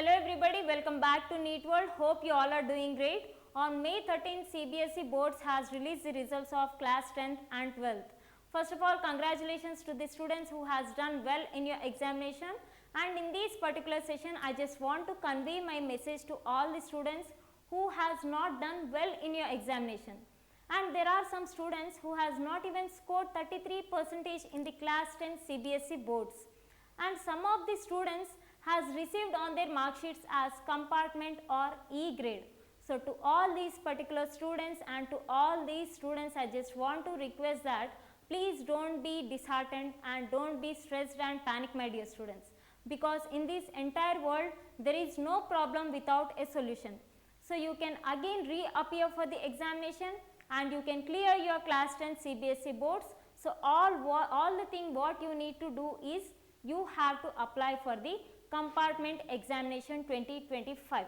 Hello everybody, welcome back to NEET World. Hope you all are doing great. On May 13th, CBSE boards has released the results of class 10th and 12th. First of all, congratulations to the students who has done well in your examination, and in this particular session I just want to convey my message to all the students who has not done well in your examination. And there are some students who has not even scored 33% in the class 10 CBSE boards, and some of the students has received on their mark sheets as compartment or E grade. So to all these particular students and to all these students, I just want to request that please don't be disheartened and don't be stressed and panic, my dear students, because in this entire world there is no problem without a solution. So you can again reappear for the examination and you can clear your class 10 CBSE boards. So all the thing what you need to do is you have to apply for the compartment examination 2025.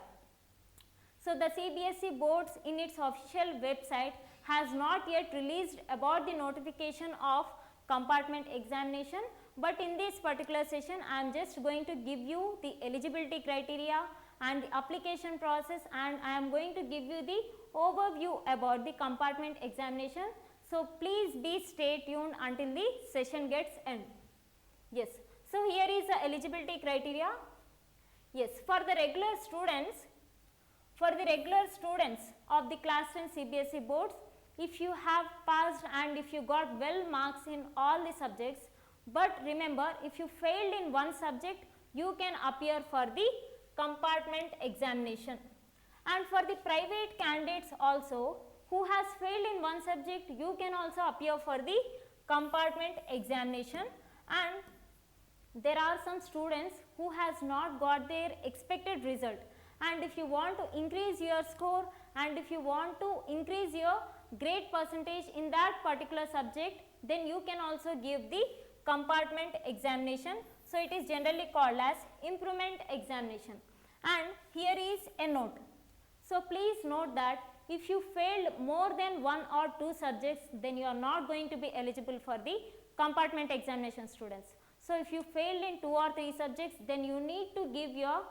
So the CBSE boards in its official website has not yet released about the notification of compartment examination, but in this particular session I am just going to give you the eligibility criteria and the application process, and I am going to give you the overview about the compartment examination. So please be stay tuned until the session gets end. Yes. So here is the eligibility criteria. Yes, for the regular students of the class 10 CBSE boards, if you have passed and if you got well marks in all the subjects, but remember if you failed in one subject, you can appear for the compartment examination. And for the private candidates also who has failed in one subject, you can also appear for the compartment examination. And there are some students who has not got their expected result, and if you want to increase your score and if you want to increase your grade percentage in that particular subject, then you can also give the compartment examination. So it is generally called as improvement examination. And here is a note. So please note that if you failed more than one or two subjects, then you are not going to be eligible for the compartment examination, students. So if you failed in 2 or 3 subjects, then you need to give your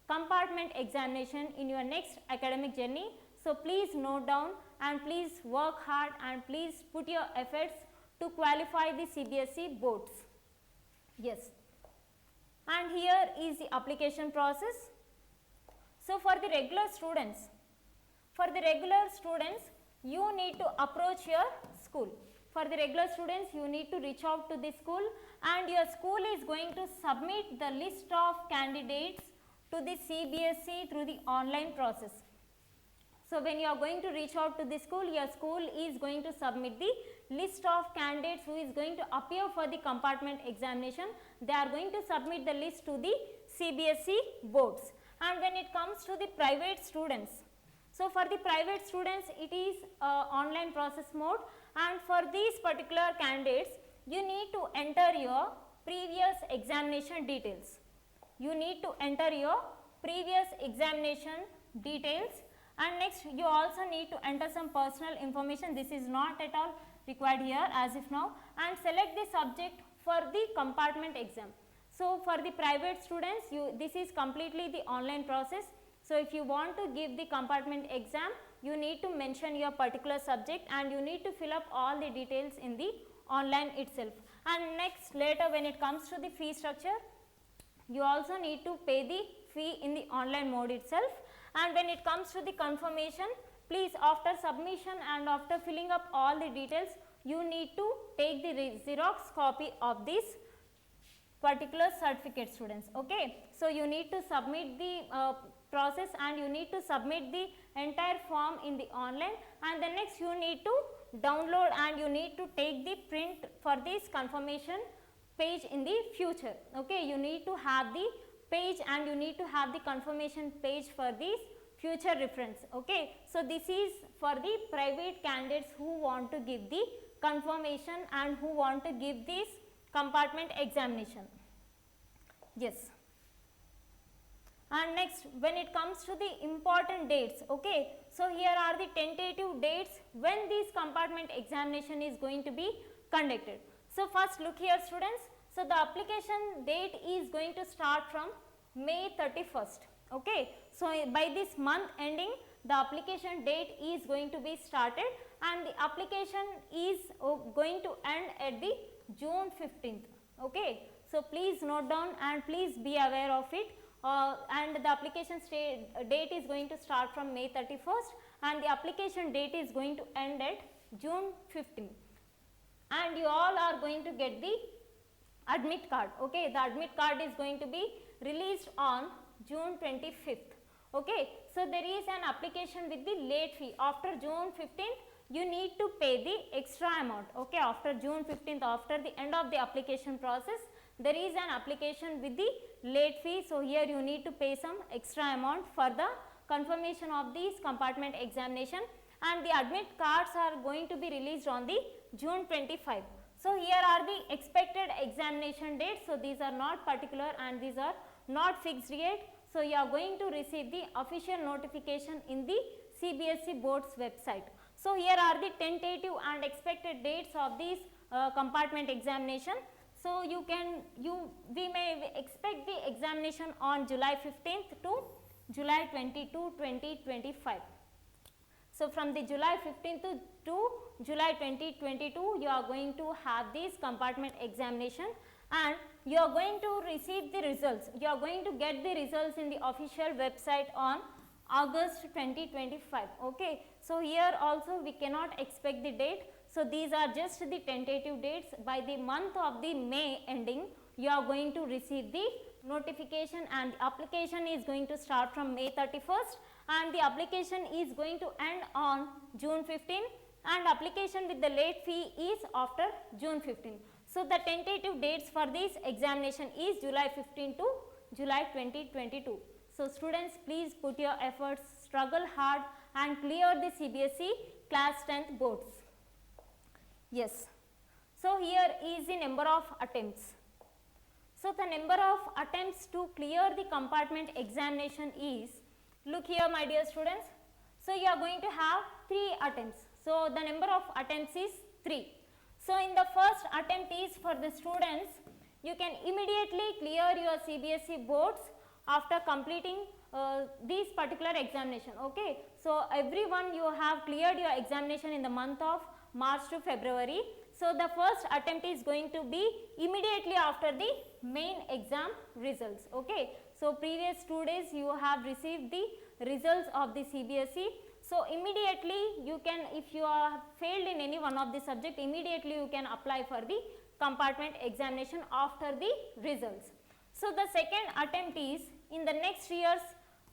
compartment examination in your next academic journey. So please note down and please work hard and please put your efforts to qualify the CBSE boards. Yes. And here is the application process. So for the regular students, you need to approach your school. For the regular students, you need to reach out to the school, and your school is going to submit the list of candidates to the CBSE through the online process. So when you are going to reach out to the school, your school is going to submit the list of candidates who is going to appear for the compartment examination. They are going to submit the list to the CBSE boards. And when it comes to the private students, so for the private students it is online process mode, and for these particular candidates you need to enter your previous examination details. You need to enter your previous examination details, and next you also need to enter some personal information. This is not at all required here as if now, and select the subject for the compartment exam. So for the private students, this is completely the online process. So if you want to give the compartment exam, you need to mention your particular subject and you need to fill up all the details in the online itself. And next, later when it comes to the fee structure, you also need to pay the fee in the online mode itself. And when it comes to the confirmation, please after submission and after filling up all the details, you need to take the Xerox copy of this particular certificate, students. Okay, so you need to submit the process and you need to submit the entire form in the online, and then next you need to download and you need to take the print for this confirmation page in the future. Okay, you need to have the page and you need to have the confirmation page for this future reference. Okay, so this is for the private candidates who want to give the confirmation and who want to give this compartment examination. Yes. And next, when it comes to the important dates, okay, so here are the tentative dates when this compartment examination is going to be conducted. So first look here, students. So the application date is going to start from May 31st. Okay, so by this month ending the application date is going to be started and the application is going to end at the June 15th. Okay, so please note down and please be aware of it. And the application date is going to start from May 31st and the application date is going to end at June 15th, and you all are going to get the admit card. Okay, the admit card is going to be released on June 25th. Okay, so there is an application with the late fee. After June 15th you need to pay the extra amount. Okay, after June 15th, after the end of the application process, there is an application with the late fee. So here you need to pay some extra amount for the confirmation of this compartment examination, and the admit cards are going to be released on the June 25. So here are the expected examination dates. So these are not particular and these are not fixed yet. So you are going to receive the official notification in the CBSE board's website. So here are the tentative and expected dates of this compartment examination. So we may expect the examination on July 15th to July 22, 2025. So from the July 15th to July 2022 you are going to have this compartment examination, and you are going to receive the results. You are going to get the results in the official website on August 2025. Okay, so here also we cannot expect the date. So these are just the tentative dates. By the month of the May ending you are going to receive the notification, and application is going to start from May 31st and the application is going to end on June 15, and application with the late fee is after June 15. So the tentative dates for this examination is July 15 to July 2022. So students, please put your efforts, struggle hard and clear the CBSE class 10th boards. Yes. So here is the number of attempts. So the number of attempts to clear the compartment examination is, look here my dear students. So you are going to have 3 attempts. So the number of attempts is 3. So in the first attempt is for the students, you can immediately clear your CBSE boards after completing this particular examination. Okay, so everyone you have cleared your examination in the month of March to February. So the first attempt is going to be immediately after the main exam results. Okay, so previous 2 days you have received the results of the CBSE. So immediately you can, if you are failed in any one of the subject, immediately you can apply for the compartment examination after the results. So the second attempt is in the next year's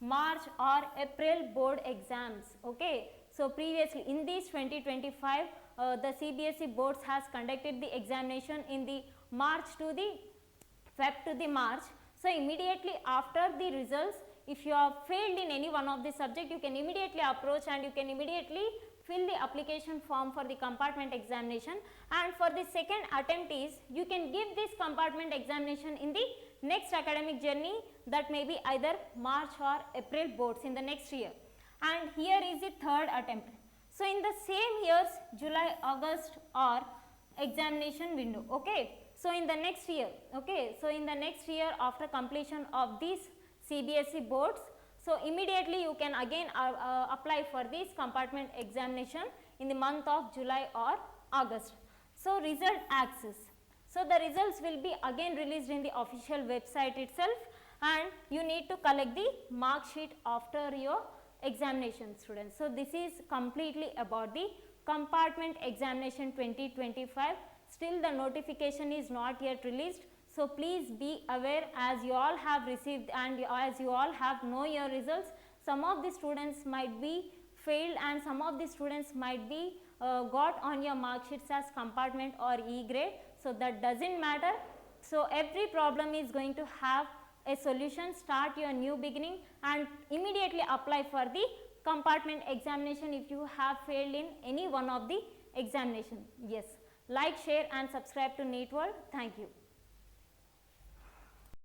March or April board exams. Okay, so previously in this 2025 the CBSE boards has conducted the examination in the March to the Feb to the March. So immediately after the results, if you have failed in any one of the subject, you can immediately approach and you can immediately fill the application form for the compartment examination. And for the second attempt is, you can give this compartment examination in the next academic journey, that may be either March or April boards in the next year. And here is the third attempt. So in the same year's July, August or examination window. Okay, so in the next year, okay, so in the next year after completion of these CBSE boards, so immediately you can again apply for this compartment examination in the month of July or August. So result access. So the results will be again released in the official website itself, and you need to collect the mark sheet after your examination, students. So this is completely about the compartment examination 2025. Still the notification is not yet released. So please be aware, as you all have received and as you all have know your results. Some of the students might be failed and some of the students might be got on your mark sheets as compartment or E grade. So that doesn't matter. So every problem is going to have a solution. Start your new beginning and immediately apply for the compartment examination if you have failed in any one of the examination. Yes, like, share and subscribe to NEET World. Thank you.